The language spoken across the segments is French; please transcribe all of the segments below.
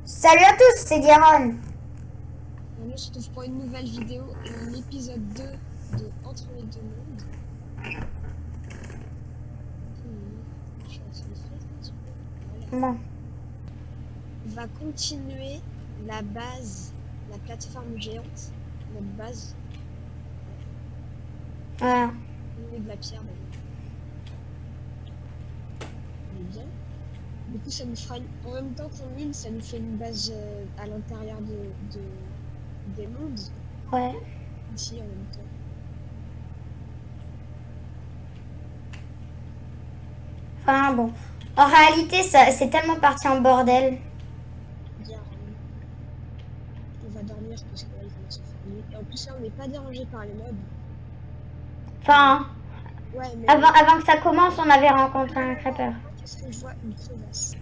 Salut à tous, c'est Diaron. On se retrouve pour une nouvelle vidéo, l'épisode 2 de Entre les deux mondes. Je suis en train de faire un petit peu. Voilà. Bon, On va continuer la base, la plateforme géante, notre base. voilà. On met de la pierre d'ailleurs. On est bien. Du coup, ça nous fera en même temps qu'on mine, ça nous fait une base à l'intérieur des mondes. Ouais. Ici en même temps. Enfin bon. En réalité, ça, c'est tellement parti en bordel. Bien, on va dormir parce que là il commence à faire nuit. Et en plus là on n'est pas dérangé par les mobs. Enfin, Ouais mais avant que ça commence, on avait rencontré un creeper. qu'est-ce que je vois? Une crevasse.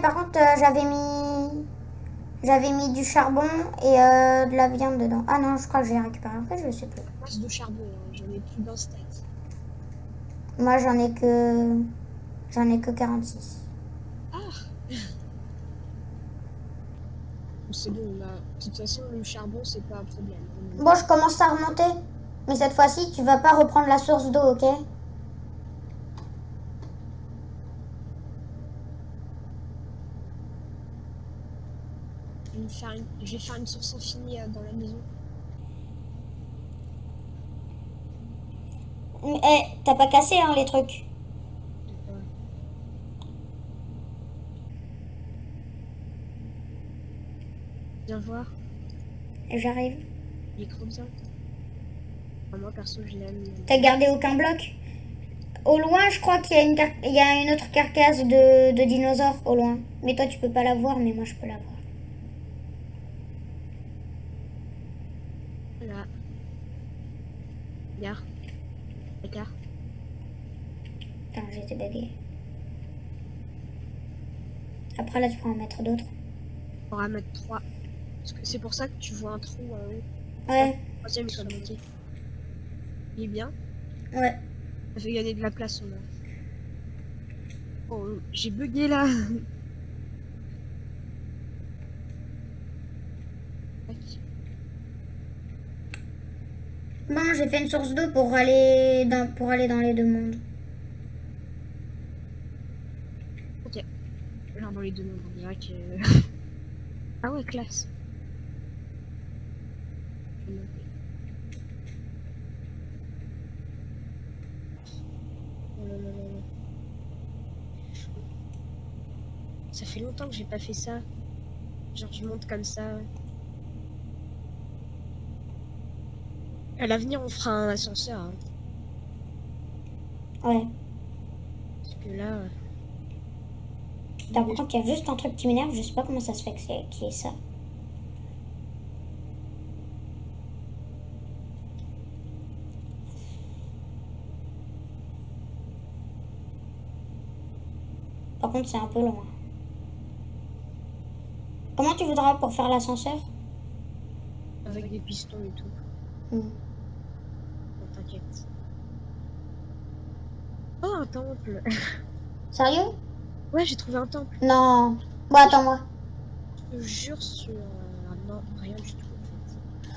Par contre, j'avais mis du charbon et de la viande dedans. Ah non, je crois que j'ai récupéré. Après, je sais plus. Masse de charbon, hein. J'en ai plus d'un stack. Moi, j'en ai que 46. Ah c'est bon là. De toute façon le charbon c'est pas un problème. Bon, je commence à remonter. Mais cette fois-ci, tu vas pas reprendre la source d'eau, ok? Je vais faire une source infinie dans la maison. T'as pas cassé, hein, les trucs. Viens voir. J'arrive. Il est trop bien. Enfin, moi perso je l'aime. T'as gardé aucun bloc? Au loin, je crois qu'il y a il y a une autre carcasse de dinosaures au loin. Mais toi, tu peux pas la voir, mais moi, je peux la voir. Voilà. Regarde. Regarde. Attends, j'ai été bugué. Après, là, tu peux en mettre d'autres. On va mettre 3. Parce que c'est pour ça que tu vois un trou en haut. Ouais, Troisième il soit bloqué. Il est bien. ouais. Ça fait gagner de la place au moins. Oh, j'ai bugué là. Bon, j'ai fait une source d'eau pour aller dans les deux mondes. Ok. Genre dans les deux mondes, on dirait que... Ah ouais, classe. Je vais noter. Oh là là là là. Ça fait longtemps que j'ai pas fait ça. Genre je monte comme ça. À l'avenir on fera un ascenseur. Hein. Ouais. Parce que là... Par contre, il y a juste un truc qui m'énerve. Je sais pas comment ça se fait qu'il y ait ça. Par contre, c'est un peu loin. Comment tu voudras pour faire l'ascenseur? Avec des pistons et tout. Hmm. Bon, t'inquiète. Oh, un temple. Sérieux? Ouais, j'ai trouvé un temple. Non. Bon, attends-moi. Je te jure sur... non, rien du tout en fait.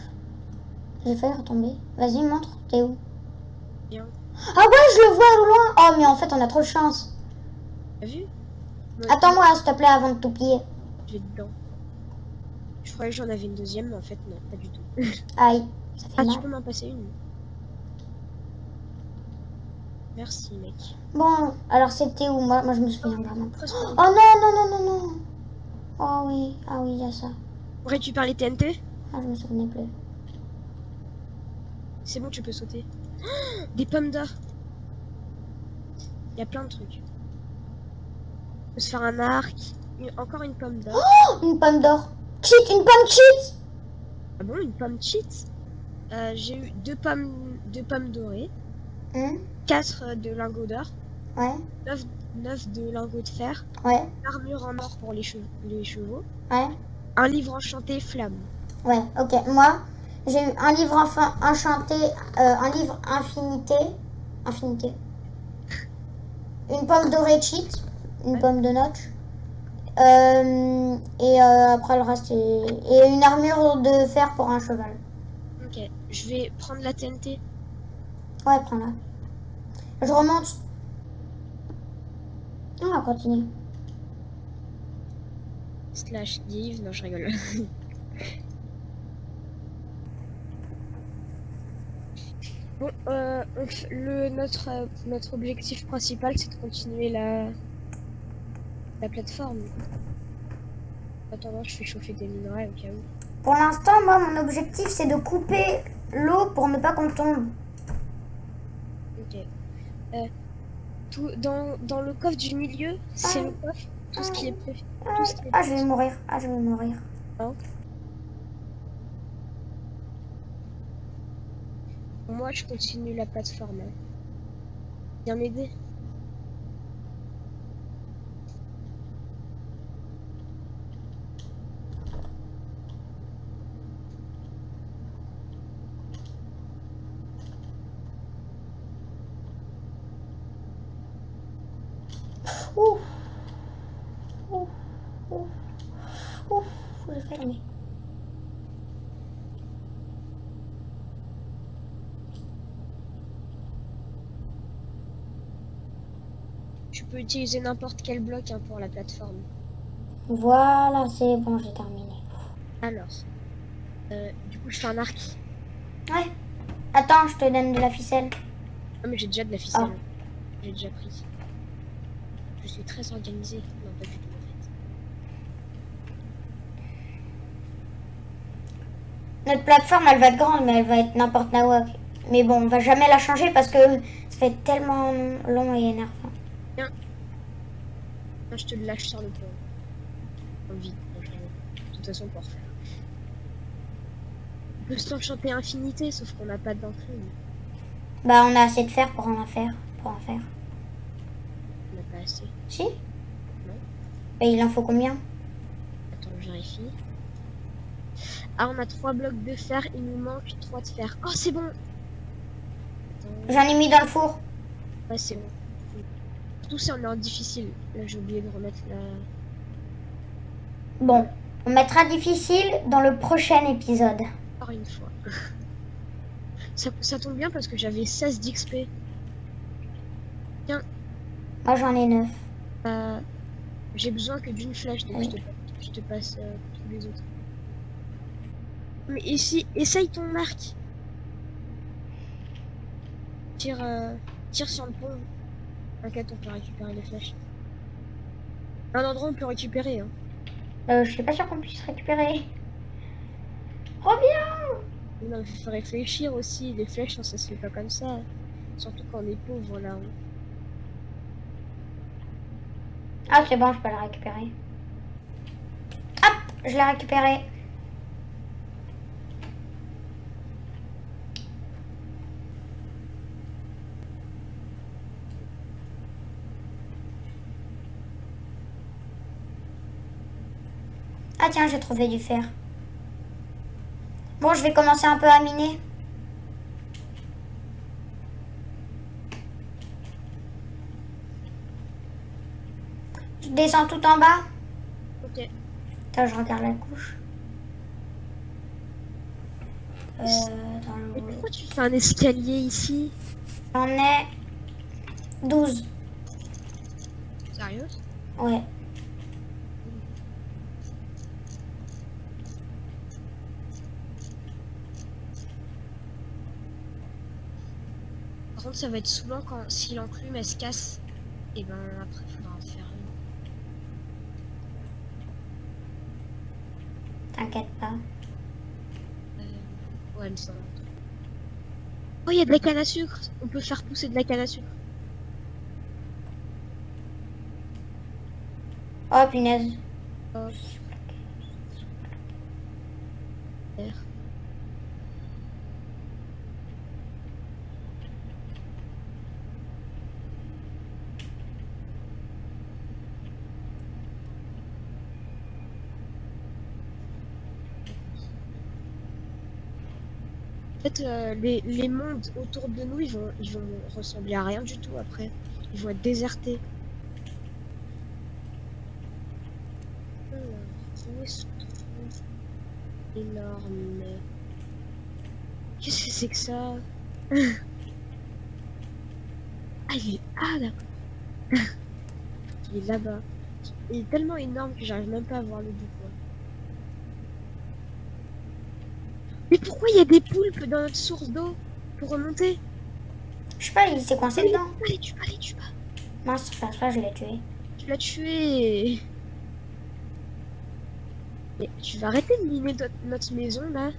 J'ai failli retomber. Vas-y, montre. T'es où? Bien. Ah ouais, je le vois au loin. Oh, mais en fait, on a trop de chance. T'as vu? Attends-moi, s'il te plaît, avant de tout plier. Je vais dedans. Je croyais que j'en avais une deuxième, mais en fait, non, pas du tout. Aïe, ça fait Ah, mal. tu peux m'en passer une? Merci, mec. Bon, alors c'était où? Moi, je me souviens vraiment. Presque. Oh non, non, non, non, non. Oh oui, ah oui, il y a ça. On récupère les TNT? Ah, je me souvenais plus. C'est bon, tu peux sauter. Oh, des pommes d'or. Il y a plein de trucs. On peut se faire un arc. Encore une pomme d'or. Oh, une pomme d'or. Cheat, une pomme cheat. Ah bon, une pomme cheat? J'ai eu deux pommes dorées. 4 de lingots d'or. Ouais. 9 de lingots de fer. Ouais. Une armure en or pour les chevaux. Ouais. Un livre enchanté flamme. Ouais, ok. Moi, J'ai eu un livre enchanté, un livre infinité. Une pomme dorée cheat, une Ouais. pomme de notch. Et après le reste, et une armure de fer pour un cheval. Ok, je vais prendre la TNT. Ouais, prends-la. Je remonte. On va continuer. Slash give, non je rigole. Bon, notre objectif principal c'est de continuer la plateforme. En attendant, je fais chauffer des minerais au cas où. Pour l'instant, moi, mon objectif, c'est de couper l'eau pour ne pas qu'on tombe. Ok. Tout, dans le coffre du milieu, c'est le coffre, tout ce qui est prévu. Tout ce qui est Ah, je vais mourir. Ah, je vais mourir. hein. Moi, je continue la plateforme. Hein. Viens m'aider. Ouf. Ouf. Ouf. Ouf. J'ai fermé. Tu peux utiliser n'importe quel bloc hein, pour la plateforme. Voilà, c'est bon, j'ai terminé. Alors, du coup, je fais un arc. Ouais. Attends, je te donne de la ficelle. Ah, mais j'ai déjà de la ficelle. Ah. J'ai déjà pris. Je suis très organisée. Non, pas du tout en fait. Notre plateforme, elle va être grande, mais elle va être n'importe nawak. Mais bon, on va jamais la changer parce que ça fait tellement long et énervant. Tiens. Là, je te le lâche sur le pont. En vide. Non, je rigole. De toute façon, pour refaire. On peut s'enchanter infinité, sauf qu'on n'a pas d'enclume. Bah, on a assez de fer pour en faire. Pour en faire. On n'a pas assez. Si? Non. Bah, il en faut combien? Attends, je vérifie. Ah, on a 3 blocs de fer, il nous manque 3 de fer. Oh, c'est bon! Attends. J'en ai mis dans le four. Ouais, c'est bon. Surtout si on est en difficile. Là, j'ai oublié de remettre la... Bon, on mettra difficile dans le prochain épisode. Encore une fois. Ça tombe bien parce que j'avais 16 d'XP. Tiens, Moi, j'en ai 9. j'ai besoin que d'une flèche, donc je te passe tous les autres. Mais ici, essaye ton arc. Tire sur le pont. T'inquiète, on peut récupérer les flèches. Un endroit où on peut récupérer. Hein. Je suis pas sûre qu'on puisse récupérer. Reviens! Non, il faut réfléchir aussi. Les flèches, ça se fait pas comme ça. Surtout quand on est pauvre là. Ah, c'est bon, je peux la récupérer. Hop, je l'ai récupéré. Ah tiens, j'ai trouvé du fer. Bon, je vais commencer un peu à miner. Je descends tout en bas. Ok. Attends, je regarde la couche. Mais pourquoi tu fais un escalier ici? J'en ai 12. Sérieux? Ouais. Par contre, ça va être souvent quand si l'enclume elle se casse. Et ben après, il faudra en faire une. T'inquiète pas. Ouais, mais ça va. Oh, il y a de la canne à sucre. On peut faire pousser de la canne à sucre. Oh punaise. Hop. Vert. fait, les mondes autour de nous, ils vont ressembler à rien du tout après. Ils vont être désertés. Alors, où est-ce qu'on trouve énorme? Qu'est-ce que c'est que ça? Ah, ah, d'accord. Il est là-bas. Il est tellement énorme que j'arrive même pas à voir le bout, quoi. Mais pourquoi il y a des poulpes dans notre source d'eau pour remonter? Je sais pas, il s'est coincé Allez, dedans. allez, tu vas, allez, tu vas. Mince, enfin, ça, je l'ai tué. Tu l'as tué. Mais tu vas arrêter de miner notre maison, là.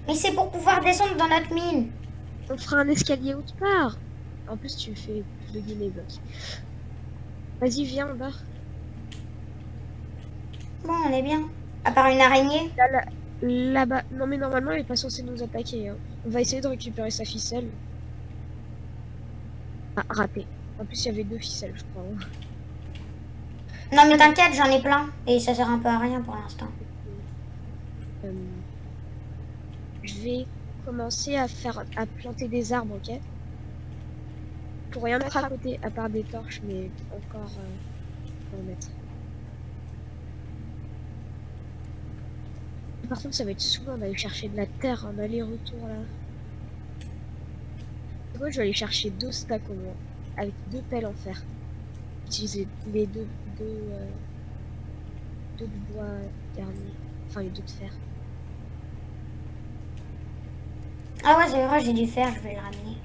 Mais c'est pour pouvoir descendre dans notre mine. On fera un escalier autre part. En plus, tu fais plus de guillemets blocs. Vas-y, viens en bas. Bon, on est bien. À part une araignée. Là-bas. Non, mais normalement, elle est pas censée nous attaquer. Hein. On va essayer de récupérer sa ficelle. Ah, raté. En plus, il y avait 2 ficelles, je crois. Hein. Non, mais t'inquiète, j'en ai plein. Et ça sert un peu à rien pour l'instant. Je vais commencer à planter des arbres, ok? Pour rien mettre à côté, à part des torches, mais encore pour en mettre. Par contre, ça va être souvent d'aller chercher de la terre, un aller-retour là. Moi, je vais aller chercher 2 stacks au moins, avec 2 pelles en fer. Utiliser les deux de bois derniers, enfin les 2 de fer. Ah ouais, c'est vrai, j'ai du fer, je vais le ramener.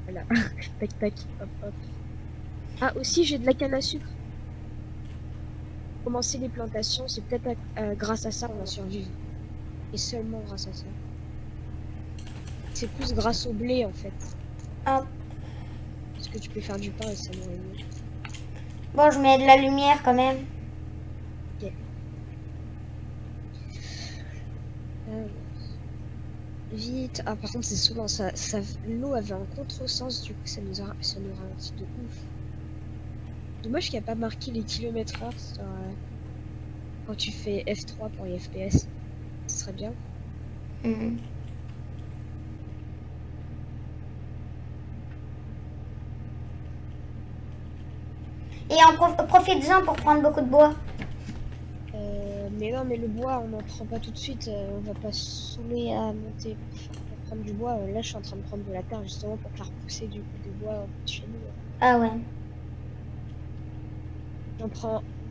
Voilà, tac tac, hop hop. Ah, aussi j'ai de la canne à sucre. Commencer les plantations, c'est peut-être grâce à ça on va survivre. Et seulement grâce à ça. C'est plus grâce au blé en fait. Hop. Parce que tu peux faire du pain et ça m'aurait mieux. Bon, je mets de la lumière quand même. Ok. Vite. Ah, par contre, c'est souvent ça. L'eau avait un contresens, du coup, ça nous ralentit de ouf. Dommage qu'il n'y a pas marqué les km/h sur, quand tu fais F3 pour les FPS. Ce serait bien. Mhm. Et profite-en pour prendre beaucoup de bois. Mais non, mais le bois, on n'en prend pas tout de suite. On va pas se saouler à monter pour prendre du bois. Là, je suis en train de prendre de la terre justement pour faire pousser du bois chez nous. Ah ouais.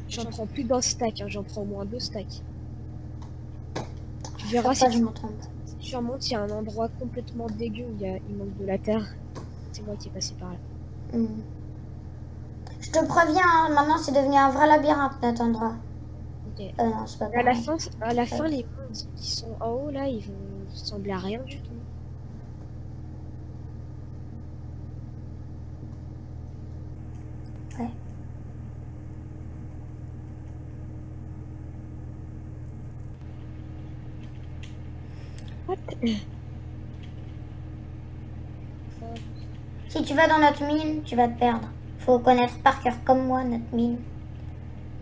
J'en prends plus d'un stack, hein, j'en prends au moins 2 stacks. Tu verras Pourquoi si je me trompe. tu remontes, il y a un endroit complètement dégueu où il manque de la terre. C'est moi qui est passé par là. Mhm. Je te préviens, hein, maintenant c'est devenu un vrai labyrinthe cet endroit. Ok. Non, c'est pas À la pareil. fin, les mondes qui sont en haut là, ils vont ressembler à rien du tout. Ouais. What? Si tu vas dans notre mine, tu vas te perdre. Faut connaître par cœur comme moi notre mine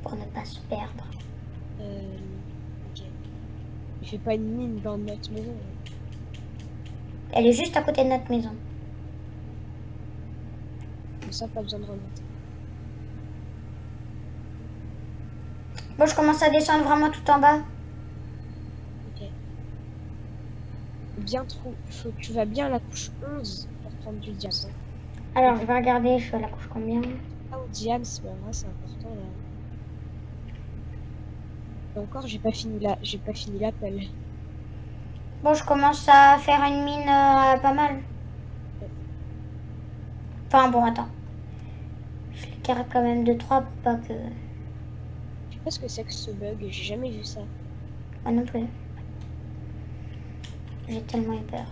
pour ne pas se perdre. Ok. Il fait pas une mine dans notre maison. Hein. Elle est juste à côté de notre maison. Comme ça, pas besoin de remonter. Bon, je commence à descendre vraiment tout en bas. Ok. Bien trop. Tu vas bien à la couche 11 pour prendre du diamant. Alors, je vais regarder, je suis à la couche combien. Ah, au diamant, c'est pas vrai, c'est important là. Et encore, j'ai pas fini l'appel. Bon, je commence à faire une mine pas mal. Enfin, bon, attends. Je les carre quand même de 3 pour pas que... Je sais pas ce que c'est que ce bug, j'ai jamais vu ça. Moi non plus. J'ai tellement eu peur.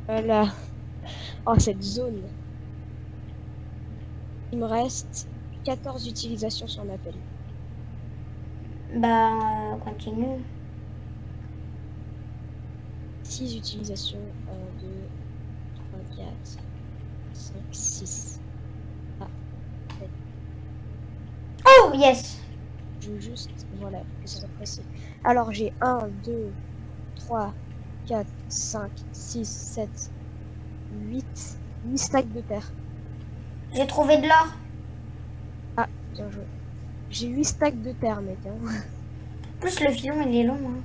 Voilà. Oh, cette zone. Il me reste 14 utilisations sur l'appel. Bah, continue. 6 utilisations. 1, 2, 3, 4, 5, 6. Ah, Oh, yes. je veux juste, voilà, que ça soit précis. Alors j'ai 1, 2, 3, 4, 5, 6, 7, 8 stacks de terre. J'ai trouvé de l'or. Ah, bien joué. J'ai 8 stacks de terre, mec. Hein. En plus, le filon, il est long. Hein.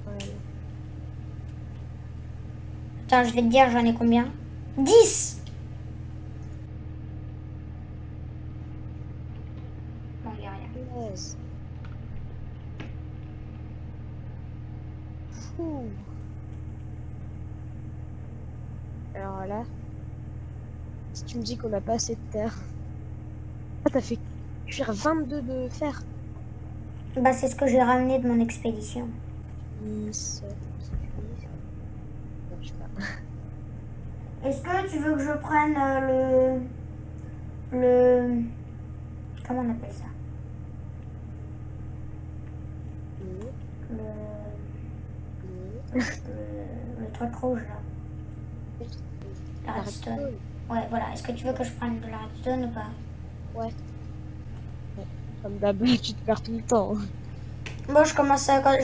Voilà. Attends, je vais te dire, j'en ai combien? 10. Bon, il y a rien. 13. Fou. Alors là, si tu me dis qu'on n'a pas assez de terre. Ah, t'as fait cuire 22 de fer. Bah, c'est ce que j'ai ramené de mon expédition. 10, 10. Non, je sais pas. Est-ce que tu veux que je prenne le... Comment on appelle ça? Le truc rouge, là. La redstone. Ouais, voilà. Est-ce que tu veux que je prenne de la redstone ou pas? Ouais. Comme d'hab, tu te perds tout le temps. Bon, je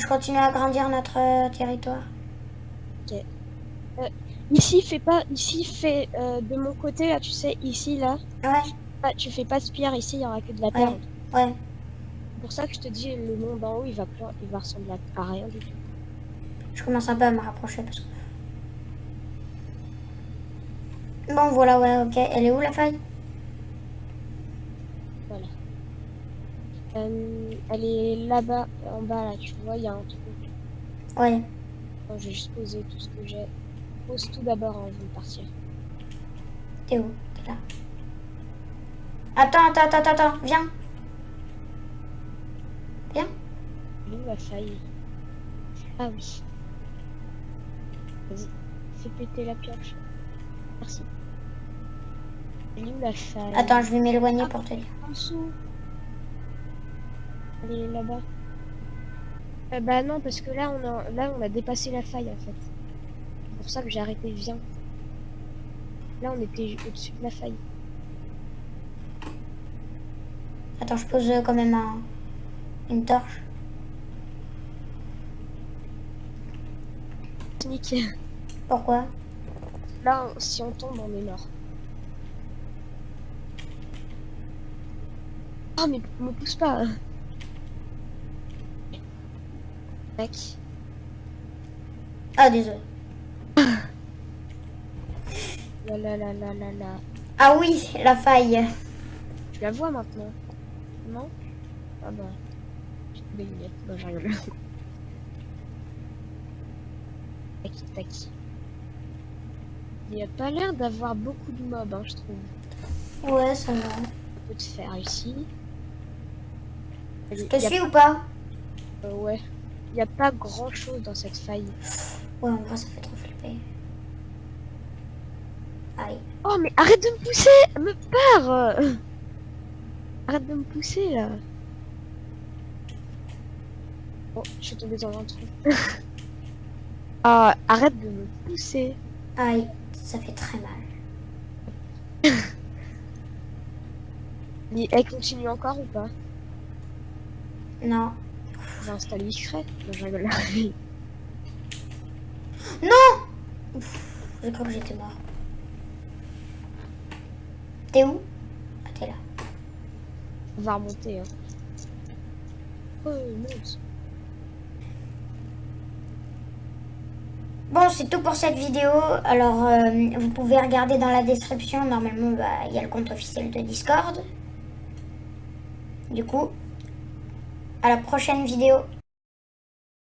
continue à agrandir notre territoire. Ok. Ici, fais de mon côté, là, tu sais, ici, là. Ouais, Tu fais pas de pierre, ici, il y aura que de la ouais, terre. ouais. C'est pour ça que je te dis, le monde d'en haut, il va ressembler à rien du tout. Je commence un peu à me rapprocher parce que... Bon, voilà, ouais, ok. Elle est où, la faille? Voilà. Elle est là-bas, en bas, là, tu vois, il y a un truc. Ouais. Bon, je vais juste poser tout ce que j'ai. Pose tout d'abord avant de partir. T'es où? T'es là. Attends. Viens. Viens. Elle est où la faille? Ah oui. Vas-y, fais péter la pioche. Merci. Elle est où la faille? Attends, je vais m'éloigner pour te dire. En dessous. Elle est là-bas. Bah non, parce que là on a dépassé la faille en fait. C'est pour ça que j'ai arrêté. Viens. Là on était au-dessus de la faille. Attends, je pose quand même une torche. Sneak. Pourquoi? Là, si on tombe, on est mort. Oh mais me pousse pas. Tac. Ah, désolé. Là. Ah oui, la faille. Tu la vois maintenant? Non? Ah bah. J'ai des lunettes. Non, j'ai rien. Tac. Il n'y a pas l'air d'avoir beaucoup de mobs, hein, je trouve. Ouais, ça va. Un peu de fer ici. Je te suis ou pas? Ouais. Il n'y a pas grand chose dans cette faille. Ouais, en vrai, ça fait trop flipper. Aïe. Oh, mais arrête de me pousser! Me pars! Arrête de me pousser là. Oh, je suis tombée dans un trou. Ah, arrête de me pousser. Aïe, ça fait très mal. Mais elle continue encore ou pas? Non. On va installer discret. Non, je rigole. Non! J'ai cru que j'étais mort. T'es où? Ah, t'es là. On va remonter. Hein. Oh, monte. Bon, c'est tout pour cette vidéo. Alors, vous pouvez regarder dans la description. Normalement, bah, il y a le compte officiel de Discord. Du coup, à la prochaine vidéo.